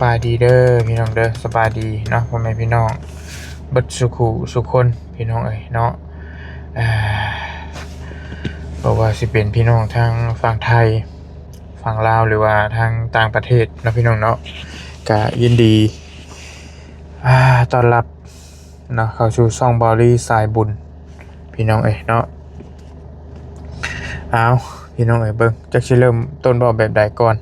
บายดีเด้อพี่น้องเด้อสบายดีเนาะพ่อแม่พี่น้องเบิดสุขุสุขคนพี่น้องเอ้ยเนาะอ่าบอกว่าสิเป็นพี่น้องทางฝั่งไทยฝั่งลาวหรือว่าทางต่างประเทศเนาะพี่น้องเนาะก็ยินดีต้อนรับเนาะเข้าสู่ช่องบอลี่สายบุญพี่น้องเอ้ยเนาะเอาพี่น้องเอ้ยเบิ่งจักสิเริ่มต้นบอกแบบใดก่อน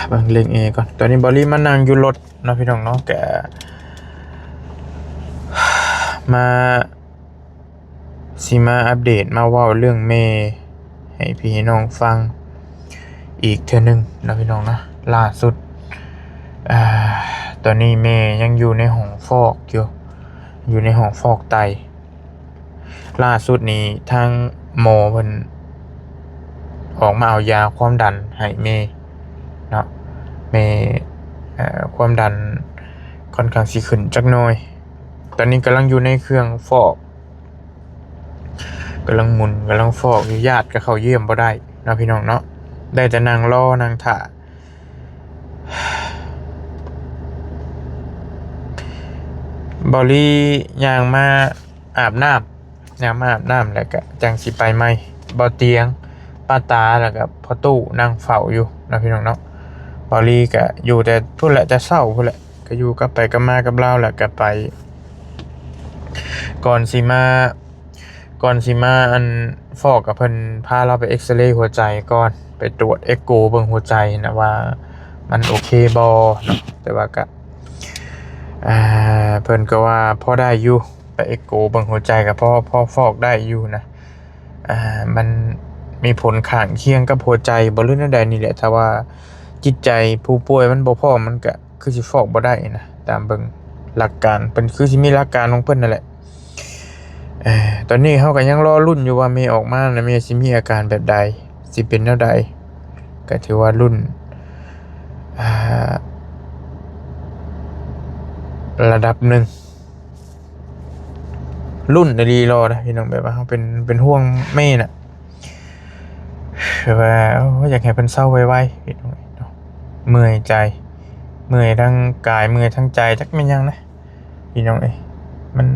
เบิ่งเล็งเอก่อนตอนนี้บอลี่มานั่งอยู่รถเนาะพี่น้องเนาะแกมามาอัปเดตมาเว้าเรื่องเมย์ให้พี่น้องฟังอีกเทื่อนึงนะพี่น้องนะล่าสุดตอนนี้เมย์ยังอยู่ในห้องฟอกอยู่ในห้องฟอกไตล่าสุดนี้ทางหมอเพิ่นออกมาเอายาความดันให้เมย์เนาะเมย์ความดันค่อนข้างสิขึ้นจักหน่อยตอนนี้กำลังอยู่ในเครื่องฟอกกำลังหมุนกำลังฟอกญาติก็เข้าเยี่ยมบ่ได้นะพี่น้องเนาะได้แต่นั่งรอนั่งถ่าบอลี่ย่างมาอาบน้ำแล้วก็จังสิไปไหมบ่เตียงป้าตาแล้วก็พ่อตู้นั่งเฝ้าอยู่นะพี่น้องเนาะบอลี่ก็อยู่แต่พุ่นแหละจะเศร้าพุ่นแหละก็อยู่กับไปกับมากับเราแหละก็ไปก่อนสิมาอันฟอกกับเพิ่นพาเราไปเอ็กซเรย์หัวใจก่อนไปตรวจเอ็กโกเบิ่งหัวใจนะว่ามันโอเคบ่เนาะแต่ว่าก็เพิ่นก็ว่าพอได้อยู่ไปเอ็กโกเบิ่งหัวใจก็พอฟอกได้อยู่นะมันมีผลข้างเคียงกับหัวใจบ่รู้แนวใดนี่แหละถ้าว่าจิตใจผู้ป่วยมันบ่พร้อมมันก็คือสิฟอกบ่ได้นะตามเบิ่งหลักการเพิ่นคือสิมีหลักการของเพิ่นนั่นแหละตอนนี้เขาก็ยังรอรุ่นอยู่ว่าเมย์ออกมาแล้วเมย์สิมีอาการแบบใดสิเป็นแนวใดก็ถือว่ารุ่นระดับหนึ่งรุ่นดีรอนะพี่น้องแบบว่าเขาเป็นห่วงเมย์น่ะแบบว่าอยากให้เพิ่นเศร้าไวๆพี่น้องเมื่อยใจเมื่อยทั้งกายเมื่อยทั้งใจจักแม่นยังนะพี่น้องมัน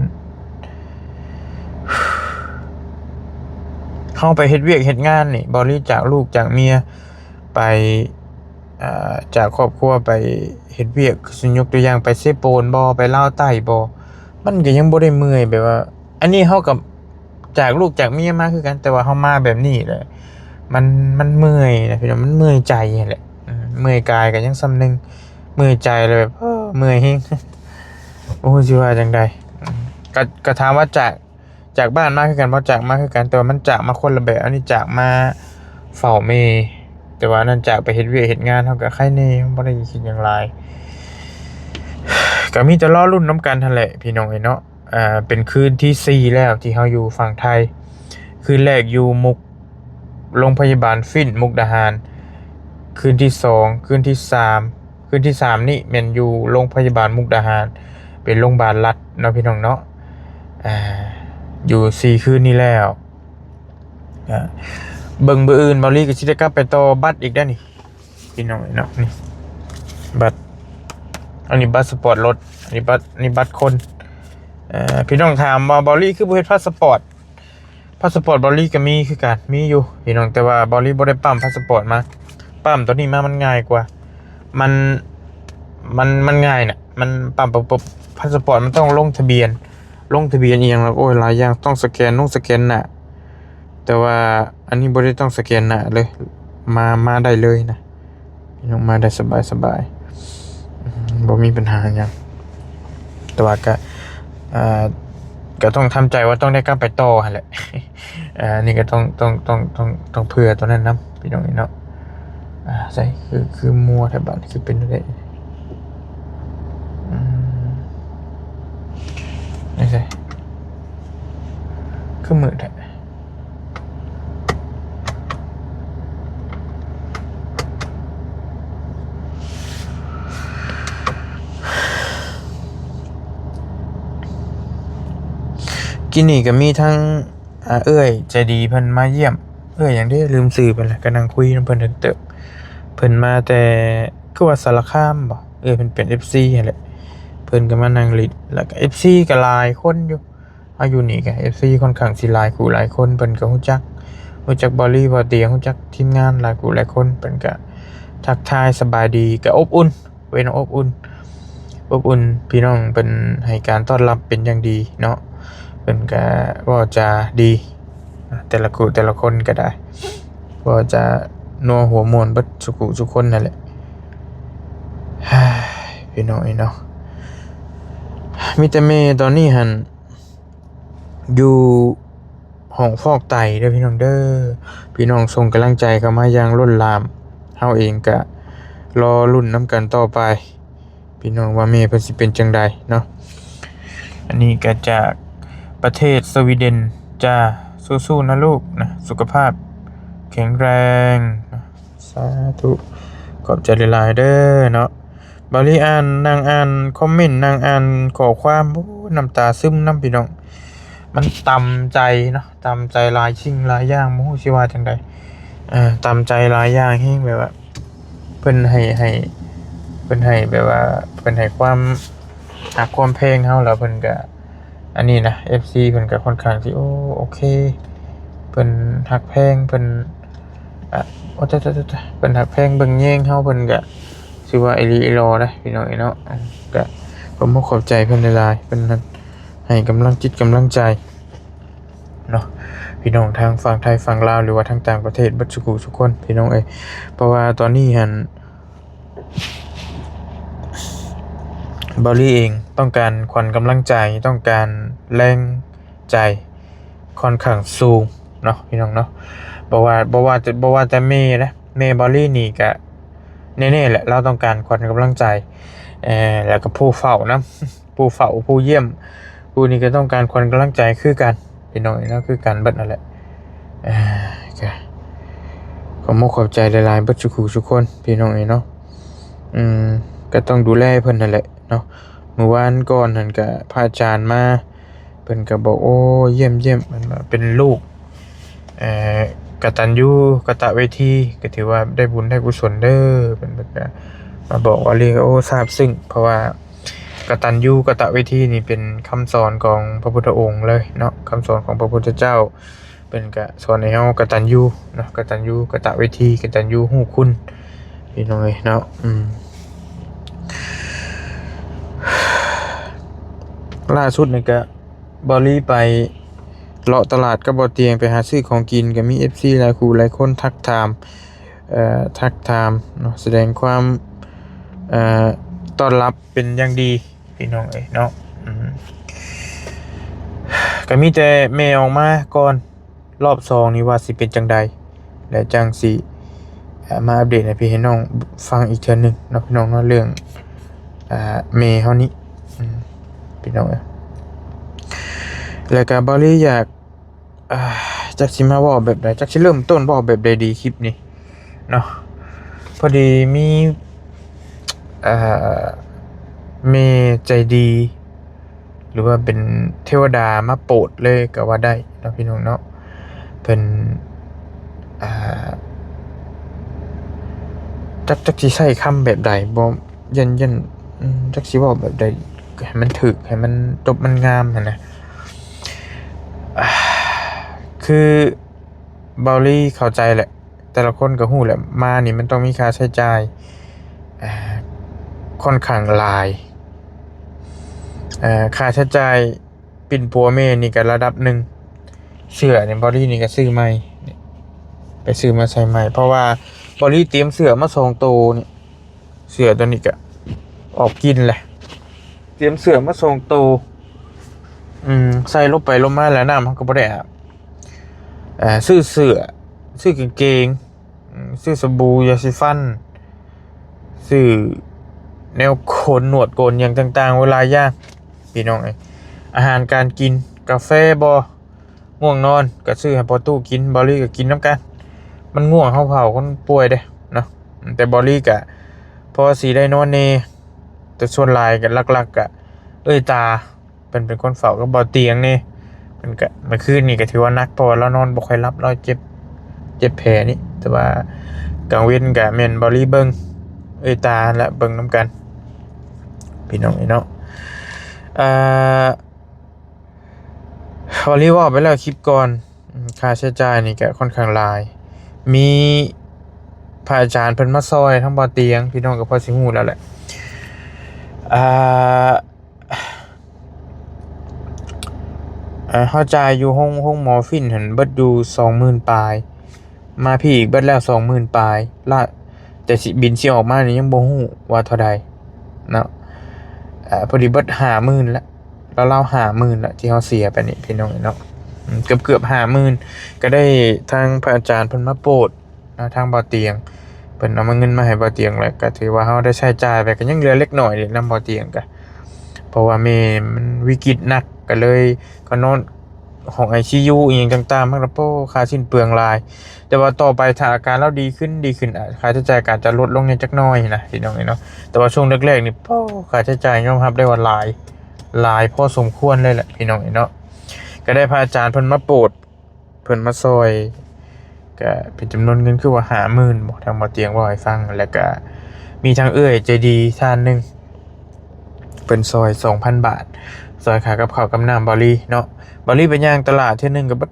เข้าไปเฮ็ดเวียกเฮ็ดงานนี่บริจากลูกจากเมียไปจากครอบครัวไปเฮ็ดเวียกสิยกตัวอย่างไปเซโปนบ่ไปลาวใต้บ่มันก็ยังบ่ได้เมื่อยแบบว่าอันนี้เฮากับจากลูกจากเมียมาคือกันแต่ว่าเฮามาแบบนี้แหละมันเมื่อยนะพี่น้องมันเมื่อยใจนั่นแหละเมื่อยกายก็ยังซ้ำนึงเมื่อยใจเลยแบบเมื่อยแฮงโอ้สิว่าจังได๋ก็ถามว่าจากบ้านมาคือกันบ่จากมาคือกันแต่ว่ามันจากมาคนละแบบอันนี้จากมาเฝ้าเมย์แต่ว่านั่นจากไปเฮ็ดเวียกเฮ็ดงานเฮาก็ใครแน่บ่ได้คิดหยังหลายก็มีแต่รอรุ่นน้ำกันนั่นแหละพี่น้องเนาะเป็นคืนที่4แล้วที่เฮาอยู่ฝั่งไทยคืนแรกอยู่โรงพยาบาลฟินมุกดาหารคืนที่2คืนที่3คืนที่3นี่แม่นอยู่โรงพยาบาลมุกดาหารเป็นโรงพยาบาลรัฐเนาะพี่น้องเนาะอยู่4คืนนี้แล้วเบิ่งมื้ออื่นบอลี่ก็สิได้กลับไปต่อบัตรอีกได้นี่พี่น้องเนาะนี่บัตรอันนี้บัตรสปอร์ตรถอันนี้บัตรคนพี่น้องถามว่าบอลี่คือบ่เฮ็ดพาสปอร์ตบอลี่ก็มีคือกันมีอยู่พี่น้องแต่ว่าบอลี่บ่ได้ปั๊มพาสปอร์ตมาปั๊มตัวนี้มามันง่ายกว่ามันง่ายน่ะมันปั๊มปุ๊บพาสปอร์ตมันต้องลงทะเบียนอีหยังแล้วโอ้ยหลายอย่างต้องสแกนหน้าแต่ว่าอันนี้บ่ได้ต้องสแกนหน้าเลยมาได้เลยนะพี่น้องมาได้สบายบ่มีปัญหาหยังแต่ว่าก็ต้องทำใจว่าต้องได้กลับไปต่อหั่นแหละนี่ก็ต้องเผื่อตัวนั้นนํพี่น้องเนาะใช่คือมัวแถวบ้านคือเป็นได้นี่ใช่คือมือแท้กินนี่ก็มีทั้งเอ้ยใจดีเพิ่นมาเยี่ยมอย่างที่ลืมสื่อไปแล้วก็นั่งคุยเพิ่นเติบเพิ่นมาแต่คือ คือว่าสารคามบ่เพิ่นเป็น FC นั่นแหละเพิ่นก็มานั่งลิดแล้วก็ FC ก็หลายคนอยู่เอาอยู่นี่ก็ FC ค่อนข้างสิหลายคู่หลายคนเพิ่นก็รู้จักบอลลี่บ่เตียงรู้จักทีมงานหลายคู่หลายคนเพิ่นก็ทักทายสบายดีก็อบอุ่นเว้นอบอุ่นพี่น้องเพิ่นให้การต้อนรับเป็นอย่างดีเนาะเพิ่นก็เว้าจาดีแต่ละคู่แต่ละคนก็ได้เว้าจานัวหัวม่วนเบิดสุขุทุกคนนั่นแหละพี่น้องเนาะมีแต่แม่ตอนนี้หั่นอยู่ห้องฟอกไตเด้อพี่น้องเด้อพี่น้องส่งกำลังใจเข้ามาอย่างล้นหลามเฮาเองก็รอลุ้นนํกันต่อไปพี่น้องว่าแม่เพิ่นสิเป็นจังใดเนาะอันนี้ก็จากประเทศสวีเดนจ้าสู้ๆนะลูกนะสุขภาพแข็งแรงสาธุขอบใจหลายๆเด้อเนาะบริอ่านนางอ่านคอมเมนต์นางอ่านข้อความโอ้น้ำตาซึมน้ำพี่น้องมันต่ำใจเนาะต่ำใจหลายสิ่งหลายอย่างบ่ฮู้สิว่าจังใดต่ำใจหลายอย่างแฮงแบบว่าเพิ่นให้เพิ่นให้แบบว่าเพิ่นให้ความรักความแพงเฮาแล้วเพิ่นก็อันนี้นะ FC เพิ่นก็ค่อนข้างสิโอเคเพิ่นฮักแพงเพิ่นโอ้ตะเพิ่นฮักแพงเบิ่งแยงเฮาเพิ่นก็สิว่าอีหลีอีหลอเด้พี่น้องเนาะก็ผมขอบใจเพิ่นหลายๆเพิ่นให้กำลังจิตกำลังใจเนาะพี่น้องทางฝั่งไทยฝั่งลาวหรือว่าทางต่างประเทศบัดทุกคนพี่น้องเพราะว่าตอนนี้หั่นบอลลี่เองต้องการขวัญกำลังใจต้องการแรงใจค่อนข้างสูงเนาะพี่น้องเนาะบ่ว่าจะเมย์นะเมย์บอลลี่นี่ก็แน่ๆแหละเราต้องการขวัญกำลังใจแล้วก็ผู้เฝ้านะผู้เฝ้าผู้เยี่ยมผู้นี้ก็ต้องการขวัญกำลังใจคือกันพี่น้องเนาะคือกันเบิดนั่นแหละขอบใจหลายๆเบิดทุกคนพี่น้องเนาะก็ต้องดูแลเพิ่นนั่นแหละเนาะเมื่อวานก่อนนั่นก็พระอาจารย์มาเพิ่นก็บอกโอ้เยี่ยมมันเป็นลูกกตัญญูกตเวทีก็ถือว่าได้บุญได้กุศลเด้อเพิ่นก็มาบอกว่าเรียกโอ้ซาบซึ้งเพราะว่ากตัญญูกตเวทีนี่เป็นคำสอนของพระพุทธองค์เลยเนาะคำสอนของพระพุทธเจ้าเป็นก็สอนให้เฮากตัญญูเนาะกตัญญูกตเวทีกตัญญูฮู้คุณพี่น้องเนาะล่าสุดนี่ก็บอลลี่ไปเลาะตลาดก็บ่เตียงไปหาซื้อของกินก็มี FC หลายคู่หลายคนทักถามเนาะแสดงความต้อนรับเป็นอย่างดีพี่น้องเนาะก็มีแต่แม่ออกมาก่อนรอบ2นี่ว่าสิเป็นจังใดและจังสิมาอัปเดตให้พี่ให้น้องฟังอีกเทื่อนึงเนาะพี่น้องเนาะเรื่องแม่เฮานี้พี่น้องแล้วก็บอลลี่อยากจักสิมาบอกแบบใดจักสิเริ่มต้นบอกแบบใดดีคลิปนี้เนาะพอดีมีเมใจดีหรือว่าเป็นเทวดามาโปรดเลยก็ว่าได้เนาะพี่น้องเนาะเป็นจักสิใช้คำแบบใดบ่ยันจักสิบอกแบบใดให้มันถึกให้มันจบมันงามนะคือเบลลี่เข้าใจแหละแต่ละคนก็ฮู้แหละมานี่มันต้องมีค่าใช้จ่ายค่อนข้างหลายค่าใช้จ่ายปิ่นปัวเมนี่ก็ระดับหนึ่งเสื้อเนี่ยเบลลี่นี่ก็ซื้อใหม่ไปซื้อมาใส่ใหม่เพราะว่าเบลลี่เตรียมเสื้อมา2ตัวนี่เสื้อตัวนี้ก็ออกกินแหละเตรียมเสื้อมา2ตัวใส่ลงไปลงมาแล้วน้ำมันก็บ่ได้ซื้อเสื้อซื้อกางเกงซื้อสบู่ยาสีฟันซื้อแนวโคนหนวดโกนอย่างต่างๆเวลาย่างพี่น้องอาหารการกินกาแฟบ่ง่วงนอนก็ซื้อให้พอตู้กินบอลลี่ก็กินน้ำกันมันง่วงเผาคนป่วยเด้เนาะแต่บอลลี่ก็พอสีได้นอนเนแต่ส่วนลายกันลักๆก็ตาเป็นคนเฝ้าก็บ่เตียงนี่มันก็เมื่อคืนนี่ก็ถือว่านักพอแล้วนอนบ่ค่อยหลับแล้วเจ็บแผลนี่แต่ว่ากลางเว้นก็แม่นบอลลี่เบิ่ง เอ้ยตาและเบิ่งน้ำกันพี่น้องเนาะอ่าพอรีว่าไปแล้วคลิปก่อนค่าใช้จ่ายนี่ก็ค่อนข้างหลายมีพระอาจารย์เพิ่นมาซอยทั้งบ่อเตียงพี่น้องก็พอสิฮู้แล้วแหละอ่าเข้าใจายอยู่ห้องหมอฟินหันเบิดอยู่20,000ปลายมาพี่อีกเบิดแล้ว20,000ปลายละแต่สิบินสิออกมานี่ยังบ่ฮู้ว่าเท่าใดเนาะพอดีเบิด50,000ละแล้วเรา50,000ละที่เฮาเสียไปนี่พี่น้องเนาะเกือบ50,000ก็ได้ทางพระอาจารย์เพิ่นมาโปรดนะทางบ่อเตียงเพิ่นเอามาเงินมาให้บ่อเตียงแล้วก็ถือว่าเฮาได้ใช้จ่ายไปก็ยังเหลือเล็กน้อยนี่นำบ่อเตียงก็เพราะว่าแม่มันวิกฤตหนักก็เลยก็นอนของ ICU อีหยังต่างๆมันก็โป้ค่าสิ้นเปลืองหลายแต่ว่าต่อไปถ้าอาการเราดีขึ้นค่าใช้จ่ายก็อาจจะลดลงนิดจักหน่อยนะพี่น้องเนาะแต่ว่าช่วงแรกๆนี่โป้ค่าใช้จ่ายยอมรับได้ว่าหลายพอสมควรเลยแหละพี่น้องเนาะก็ได้พระอาจารย์เพิ่นมาโปรดเพิ่นมาซอยก็เป็นจำนวนเงินคือว่า50,000บอกทางบ่อเตียงว่าให้ฟังแล้วก็มีทางเอื้อยใจดีท่านนึงเพิ่นซอย 2,000 บาทซอยขากับข้าวกับน้ำบอลี่เนาะบอลี่ไปย่างตลาดเที่ยนึงก็บัด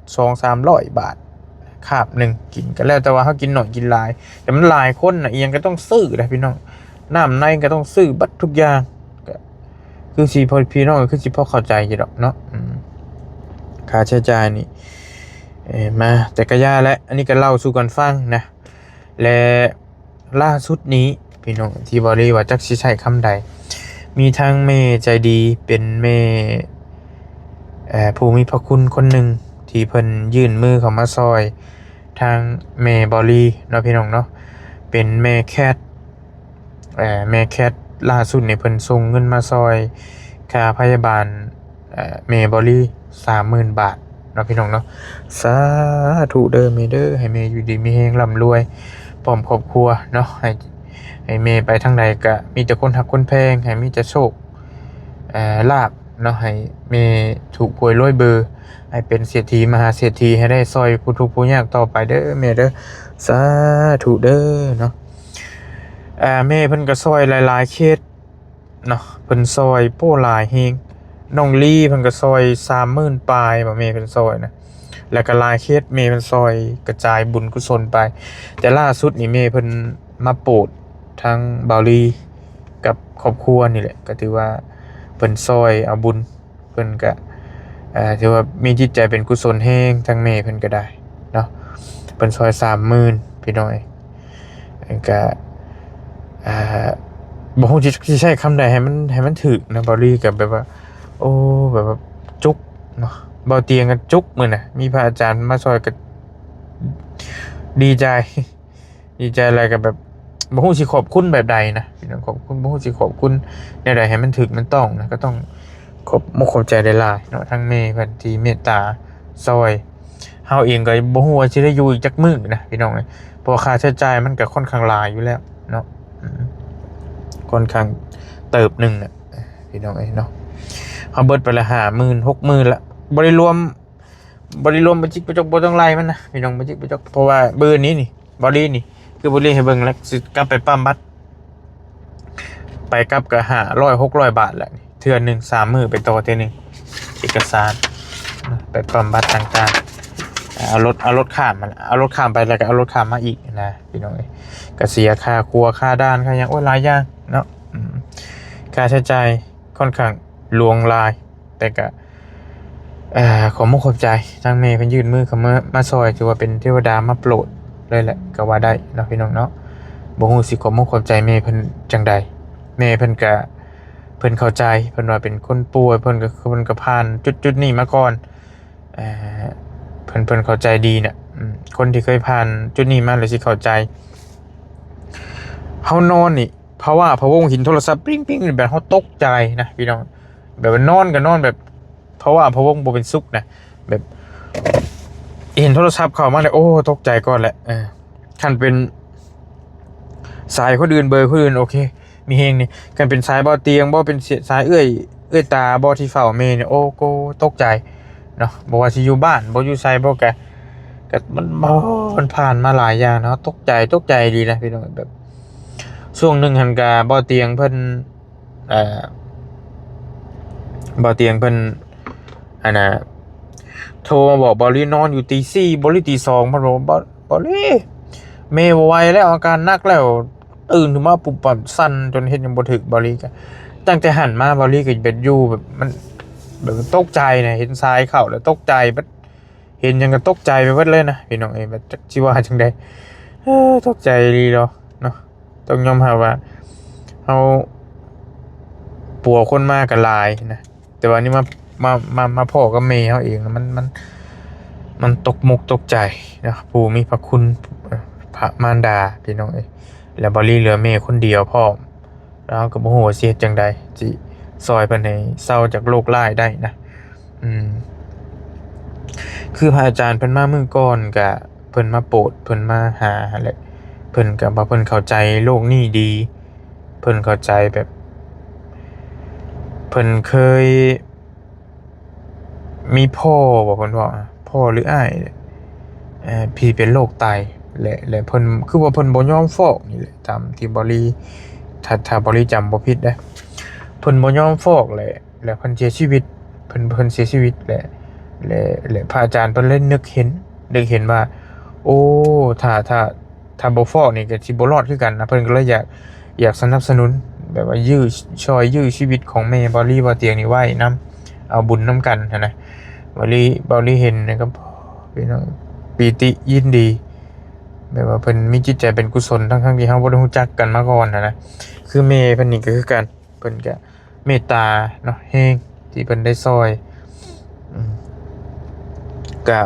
2-300 บาทคาบหนึ่งกินก็แล้วแต่ว่าเฮากินหน่อยกินหลายแต่มันหลายคนน่ะอีหยังก็ต้องซื้อนะพี่น้องน้ำในก็ต้องซื้อบัดทุกอย่างก็คือสิพอพี่น้องก็คือสิพอเข้าใจอยู่ดอกเนาะค่าใช้จ่ายนี่มาแต่ก็ย่าและอันนี้ก็เล่าสู่กันฟังนะและล่าสุดนี้พี่น้องที่บอลี่ว่าจักสิใช้คำใดมีทางเมใจดีเป็นเมผู้มีพระคุณคนหนึ่งที่เพิ่นยื่นมือเข้ามาซอยทางเมบอลี่เนาะพี่น้องเนาะเป็นเมแคทเมแคทล่าสุดนี่เพิ่นส่งเงินมาซอยค่าพยาบาลเมบอลี่30,000 บาทเนาะพี่น้องเนาะสาธุเด้อเมเด้อให้เมอยู่ดีมีแฮงร่ำรวยพร้อมครอบครัวเนาะให้เมไปทางใดก็มีแต่คนหักคนแพงให้มีแต่โชคลาภเนาะให้เมถูกหวยรวยเบอร์ให้เป็นเศรษฐีมหาเศรษฐีให้ได้ซอยผู้ทุกข์ผู้ยากต่อไปเด้อเมเด้อสาธุเด้อเนาะเมเพิ่นก็ซอยหลายๆเคสเนาะเพิ่นซอยโป้หลายเฮงน้องลี่เพิ่นก็ซอย30,000ปลายบ่เมเพิ่นซอยนะแล้วก็หลายเคสเมเพิ่นซอยกระจายบุญกุศลไปแต่ล่าสุดนี่เมเพิ่นมาโปรดทางบาลีกับครอบครัวนี่แหละก็ถือว่าเพิ่นซอยเอาบุญเพิ่นก็ถือว่ามีจิตใจเป็นกุศลแห้งทางเมเพิ่นก็ได้เนาะเพิ่นซอย30,000พี่น้อยก็บ่ฮู้สิใช้คำใดให้มันถูกนะบาลีก็แบบว่าโอ้แบบว่าจุกเนาะบ่เตียงกันจุกมื้อน่ะมีพระอาจารย์มาซอยก็ดีใจอะไรก็แบบบ่ฮู้สิขอบคุณแบบใดนะพี่น้องขอบคุณบ่ฮู้สิขอบคุณแนวใดให้มันถึกมันต้องนะก็ต้องขอบมุกขอบใจหลายๆเนาะทั้งแม่เพิ่นที่เมตตาซอยเฮาเองก็บ่ฮู้ว่าสิได้อยู่อีกจักมื้อนะพี่น้องเพราะค่าใช้จ่ายมันก็ค่อนข้างหลายอยู่แล้วเนาะค่อนข้างเติบหนึงน่ะพี่น้องเนาะเฮาเบิดไปละ50,000 60,000ละบ่ได้รวมบัญชีประจกบ่ต้องไล่มันนะพี่น้องบัญชีประจกเพราะว่าเบอร์นี้นี่บอดี้นี่คือบริให้เบิ่งแล้วสิกลับไปปั๊มบัตรไปกลับก็500-600 บาทแหละเทื่อนึง3 มื้อไปต่อเทื่อนึงเอกสารไปปั๊มบัตรต่างๆเอารถข้ามมันเอารถข้ามไปแล้วก็เอารถข้ามมาอีกนะพี่น้องก็เสียค่าครัวค่าด้านค่าหยังโอ้ยหลายอย่างเนาะค่าใช้จ่ายค่อนข้างลวงลายแต่ก็ขอมุขขอบใจทางเมย์เพิ่นยื่นมือเข้ามาซอยถือว่าเป็นเทวดามาโปรดเลยแหละก็ว่าได้เนาะพี่น้องเนาะบ่ฮู้สิขอมุขขอบใจเมย์เพิ่นจังใดเมย์เพิ่นก็เพิ่นเข้าใจเพิ่นว่าเป็นคนป่วยเพิ่นก็ผ่านจุดนี้มาก่อนเพิ่นเข้าใจดีน่ะคนที่เคยผ่านจุดนี้มาเลยสิเข้าใจเฮานอนนี่เพราะว่าพะวงหินโทรศัพท์ปิ๊งๆแบบเฮาตกใจนะพี่น้องแบบว่านอนก็นอนแบบเพราะว่าพะวงบ่เป็นสุขนะแบบเห็นโทรศัพท์เข้ามาเลยโอ้ตกใจก่อนแหละคันเป็นสายคนอื่นเบอร์คนอื่นโอเคมีเฮงนี่คันเป็นสายบ่เตียงบ่เป็นสายเอื้อยตาบ่ที่เฝ้าเมเนี่ยโอ้โกตกใจเนาะบ่ว่าสิอยู่บ้านบ่อยู่ไสบ่ก็มันผ่านมาหลายอย่างเนาะตกใจดีนะพี่น้องแบบ ช่วงหนึงหันกาบ่เตียงเพิ่นเอ่อบ่เตียงเพิ่นอันน่ะโทรมาบอกบอลลี่นอนอยู่ตีสี่บอลลี่ตีสองเพิ่นบอกบอลลี่เมย์บ่ไหวแล้วอาการหนักแล้วตื่นขึ้นมาปุบปับสั่นจนเฮ็ดหยังบ่ถึกบอลลี่ก็ตั้งแต่หันมาบอลลี่ก็เป็นอยู่แบบมันแบบตกใจนะเห็นทรายเข้าแล้วตกใจบัดเห็นหยังก็ตกใจไปเบิดเลยนะพี่น้องเอ้ยแบบจักสิว่าจังได๋ตกใจอีหลีเนาะต้องยอมรับว่าเฮาปัวคนมาก็หลายนะแต่ว่านี่มาพ่อกับแม่เฮาเองมันตกมุกตกใจนะผู้มีพระคุณพระมารดาพี่น้องเอ้ยแล้วบ่ลีเหลือแม่คนเดียวพร้อมแล้วก็บ่ฮู้ว่าสิเฮ็ดจังใดสิซอยเพิ่นให้เศร้าจากโรคร้ายได้นะคือพระอาจารย์เพิ่นมามื้อก่อนก็เพิ่นมาโปรดเพิ่นมาหาหั่นแหละเพิ่นก็ว่าเพิ่นเข้าใจโลกนี้ดีเพิ่นเข้าใจแบบเพิ่นเคยมีพ่อบ่เพิ่นว่าพ่อหรืออ้ายพี่เป็นโรคไตและเพิ่นคือว่าเพิ่นบ่ยอมฟอกนี่แหละตามที่บ่ลีถ้าบ่ลีจำบ่ผิดเด้อเพิ่นบ่ยอมฟอกแหละแล้วเพิ่นเสียชีวิตเพิ่นเสียชีวิตและพระอาจารย์เพิ่นเลยนึกเห็นว่าโอ้ถ้าบ่ฟอกนี่ก็สิบ่รอดคือกันนะเพิ่นก็เลยอยากสนับสนุนแบบว่ายื้อชีวิตของแม่บ่ลีบ่เตียงนี่ไว้นำเอาบุญนำกันหันนะบ่ลีเห็นนะครับพี่น้องปีติยินดีแบบว่าเพิ่นมีจิตใจเป็นกุศลทั้งที่เฮาบ่ได้รู้จักกันมาก่อนนะคือแม่เพิ่นนี่ก็คือกันเพิ่นก็เมตตาเนาะแฮงที่เพิ่นได้ซอยก็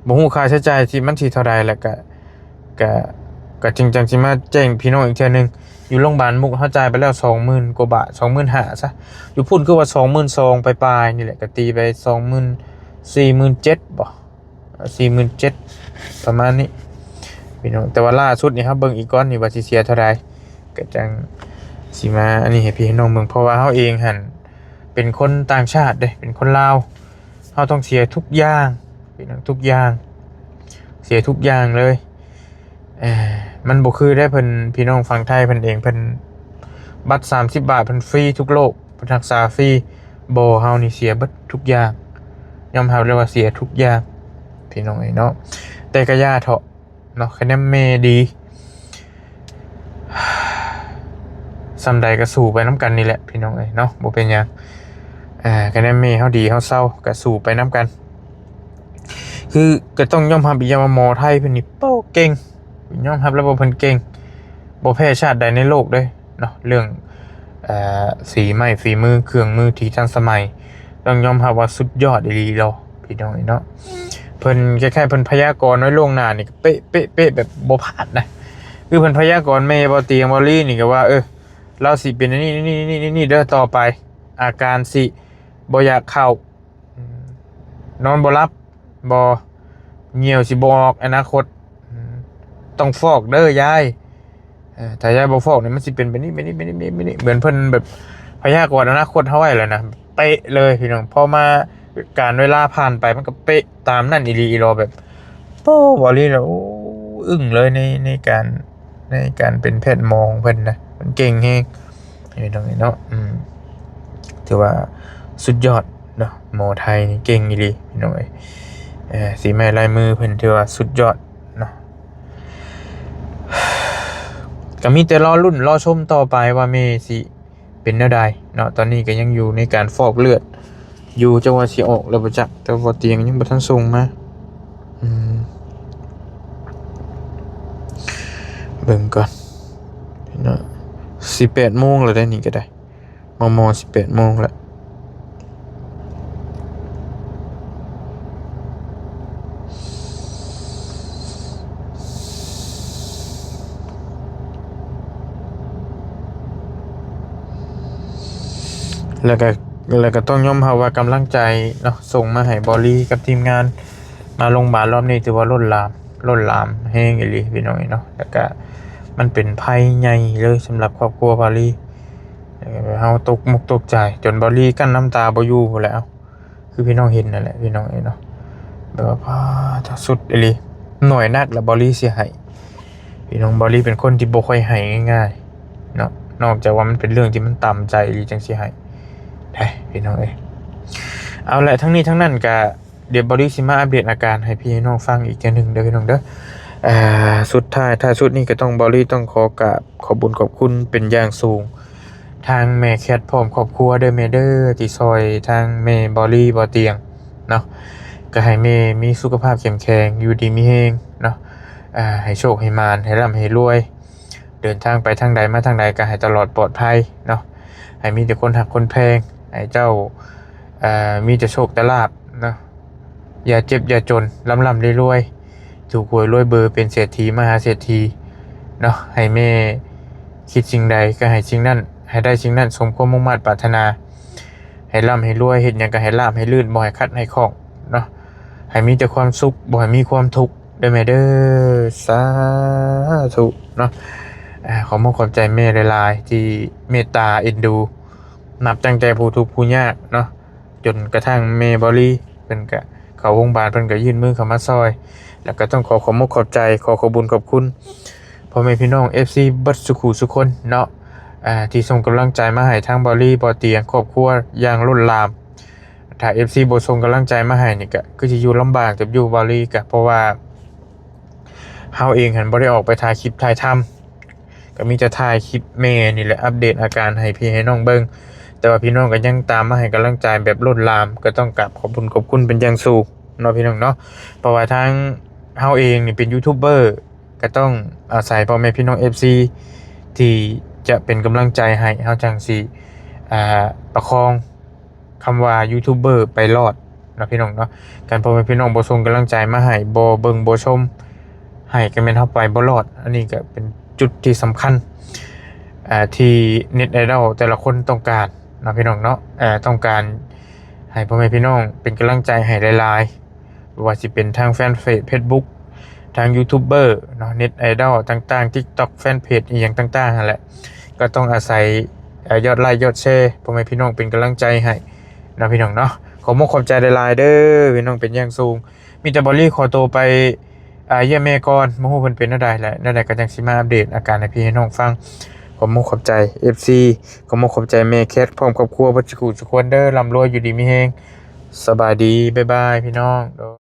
บ่ฮู้ค่าใช้จ่ายที่มันสิเท่าใดแล้วก็จริงจังสิมาแจ้งพี่น้องอีกเทื่อนึงอยู่โรงพยาบาลมุกเฮาจ่ายไปแล้ว 20,000 กว่าบาท 25,000 ซะอยู่พุ่นคือว่า 22,000 ปลายๆนี่แหละก็ตีไป 47,000 บ่ 47,000 ประมาณนี้พี่น้องแต่ว่าล่าสุดนี่ครับเบิ่งอีกก้อนนี่ว่าสิเสียเท่าใดก็จังสิมาอันนี้ให้พี่ให้น้องเบิ่งเพราะว่าเฮาเองหั่นเป็นคนต่างชาติเด้เป็นคนลาวเฮาต้องเสียทุกอย่างพี่น้องทุกอย่างเสียทุกอย่างเลยมันบ่คือได้เพิ่นพี่น้องฝั่งไทยเพิ่นเองเพิ่นบัตร30 บาทเพิ่นฟรีทุกโรคเพิ่นรักษาฟรีบ่เฮานี่เสียเบิดทุกอย่างยอมรับเลยว่าเสียทุกอย่างพี่น้องเนาะแต่ก็ย่าเถาะเนาะคะแนนเมดีซำใดก็สู้ไปน้ำกันนี่แหละพี่น้องเนาะบ่เป็นหยังคะแนนเมเฮาดีเฮาเศร้าก็สู้ไปน้ำกันคือก็ต้องยอมรับอีกอย่างว่าหมอไทยเพิ่นนี่เป้าเก่งยอมรับแล้วว่าเพิ่นเก่งบ่แพ้ชาติใดในโลกเลยเนาะเรื่องสีไม้ฝีมือเครื่องมือที่ทันสมัยต้องยอมรับว่าสุดยอดอีหลีแล้วพี่น้องเนาะเพิ่นคล้ายๆเพิ่นพยากรณ์ไว้ล่วงหน้านี่เป๊ะแบบบ่พลาดนะคือเพิ่นพยากรณ์แม่บ่เตียงบ่ลี่นี่ก็ว่าเราสิเป็นนี่เด้อต่อไปอาการสิบ่อยากเข้านอนบ่หลับบ่เหี่ยวสิบ่ออกอนาคตต้องฟอกเด้อยายถ้ายายบ่ฟอกนี่มันสิเป็นแบบนี้เหมือนเพิ่นแบบพยากรณ์อนาคตเฮาไว้แล้วนะเป๊ะเลยพี่น้องพอมาการเวลาผ่านไปมันก็เป๊ะตามนั่นอีหลีอีหลอแบบโป้บ่ลี่แล้วอึ้งเลยในการเป็นแพทย์หมอของเพิ่นนะมันเก่งแฮงพี่น้องเนาะถือว่าสุดยอดเนาะหมอไทยนี่เก่งอีหลีพี่น้องสีไม้ลายมือเพิ่นถือว่าสุดยอดเนาะก็มีแต่รอรุ่นรอชมต่อไปว่าเมสิเป็นแนวใดเนาะตอนนี้ก็ยังอยู่ในการฟอกเลือดอยู่จังหวะสิออกแล้วบ่จักแต่ว่าเตียงยังบ่ทันส่งมาเบิ่งก่อนเนาะ 18 โมงแล้วได้นี่ก็ได้มอ 18 โมงแล้วแล้วก็ต้องยอมรับว่ากำลังใจเนาะส่งมาให้บอลลี่กับทีมงานมาโรงพยาบาลรอบนี้ถือว่าล้นหลามแห้งอีหลีพี่น้องเนาะแล้วก็มันเป็นภัยใหญ่เลยสำหรับครอบครัวบอลลี่เฮาตกมุกตกใจจนบอลลี่กั้นน้ำตาบ่อยู่พุ่นแล้วคือพี่น้องเห็นนั่นแหละพี่น้องเนาะแบบว่าพาถ้าสุดอีหลีหน่อยนักแล้วบอลลี่เสียหายพี่น้องบอลลี่เป็นคนที่บ่ค่อยให้ง่ายๆ เนาะนอกจากว่ามันเป็นเรื่องที่มันต่ำใจอีจังสิให้ได้พี่น้องเอ้ยเอาละทั้งนี้ทั้งนั้นก็เดี๋ยวบริสิมาอัปเดตอาการให้พี่น้องฟังอีกเทื่อนึงเด้อพี่น้องเด้อสุดท้ายถ้าสุดนี้ก็ต้องบริต้องขอกราบขอบคุญขอบคุณเป็นอย่างสูงทางแม่แคทพร้อมครอบครัวเด้อแม่เด้อที่ซอยทางแม่บริบ่เตียงเนาะก็ให้แม่มีสุขภาพเข้มแข็งอยู่ดีมีแรงเนาะให้โชคให้มานให้ร่ำให้รวยเดินทางไปทางใดมาทางใดก็ให้ตลอดปลอดภัยเนาะให้มีแต่คนหักคนแพงให้เจ้ามีแต่โชคแต่ลาภเนาะอย่าเจ็บอย่าจนร่ำรวยๆถูกหวยรวยเบอร์เป็นเศรษฐีมหาเศรษฐีเนาะให้แม่คิดสิ่งใดก็ให้สิ่งนั้นให้ได้สิ่งนั้นสมความมุ่งมั่นปรารถนาให้ร่ำให้รวยเฮ็ดหยังก็ให้ลาภให้ลื่นบ่ให้คัดให้คล่องเนาะให้มีแต่ความสุขบ่ให้มีความทุกข์ได้ไหมเด้อสาธุเนาะขอมอบขอบใจแม่หลายๆที่เมตตาเอ็นดูนับตั้งแต่ผู้ทุกข์ผู้ยากเนาะจนกระทั่งแม่บริเพิ่นก็เข้าโรงพยาบาลเพิ่นก็ยื่นมือเข้ามาซอยแล้วก็ต้องขอมอบขอบใจขอบุญขอบคุณพ่อแม่พี่น้อง FC เบิดสุขุสุคนเนาะที่ส่งกำลังใจมาให้ทางบริบ่เตียงครอบครัวอย่างล้นหลามถ้า FC บ่ส่งกำลังใจมาให้นี่ก็คือสิอยู่ลำบากกับอยู่บริก็เพราะว่าเฮาเองหันบ่ได้ออกไปถ่ายคลิปถ่ายทำก็มีแต่ถ่ายคลิปแม่นี่แหละอัปเดตอาการให้พี่ให้น้องเบิ่งแต่ว่าพี่น้องก็ยังตามมาให้กำลังใจแบบล้นหลามก็ต้องกราบขอบคุณเป็นอย่างสูงเนาะพี่น้องเนาะเพราะว่าทางเฮาเองนี่เป็นยูทูบเบอร์ก็ต้องอาศัยพ่อแม่พี่น้อง FC ที่จะเป็นกำลังใจให้เฮาจังสิประคองคำว่ายูทูบเบอร์ไปรอดเนาะพี่น้องเนาะการพ่อแม่พี่น้องบ่ส่งกำลังใจมาให้บ่เบิ่งบ่ชมให้ก็แม่นเฮาไปบ่รอดอันนี้ก็เป็นจุดที่สำคัญที่เน็ตไอดอลแต่ละคนต้องการนะพี่น้องเนาะต้องการให้พ่อแม่พี่น้องเป็นกำลังใจให้หลายๆว่าสิเป็นทางแฟนเพจ Facebook ทางยูทูบเบอร์เนาะเน็ตไอดอลต่างๆ TikTok แฟนเพจอีหยังต่างๆนั่นแหละก็ต้องอาศัยยอดไลค์ยอดแชร์พ่อแม่พี่น้องเป็นกำลังใจให้นะพี่น้องเนาะขอขอบใจหลายๆเด้อพี่น้องเป็นอย่างสูงมีแต่บอลลี่ขอตัวไปเยี่ยมแม่ก่อนบ่ฮู้เพิ่นเป็นจังได๋แหละนั่นแหละก็จังสิมาอัปเดตอาการให้พี่ให้น้องฟังขอขอบใจ FC ขอขอบใจแม่แคทพร้อมครอบครัวบ่จุกุทุกคนเด้อร่ำรวยอยู่ดีมีแฮงสบายดีบ๊ายบายพี่น้อง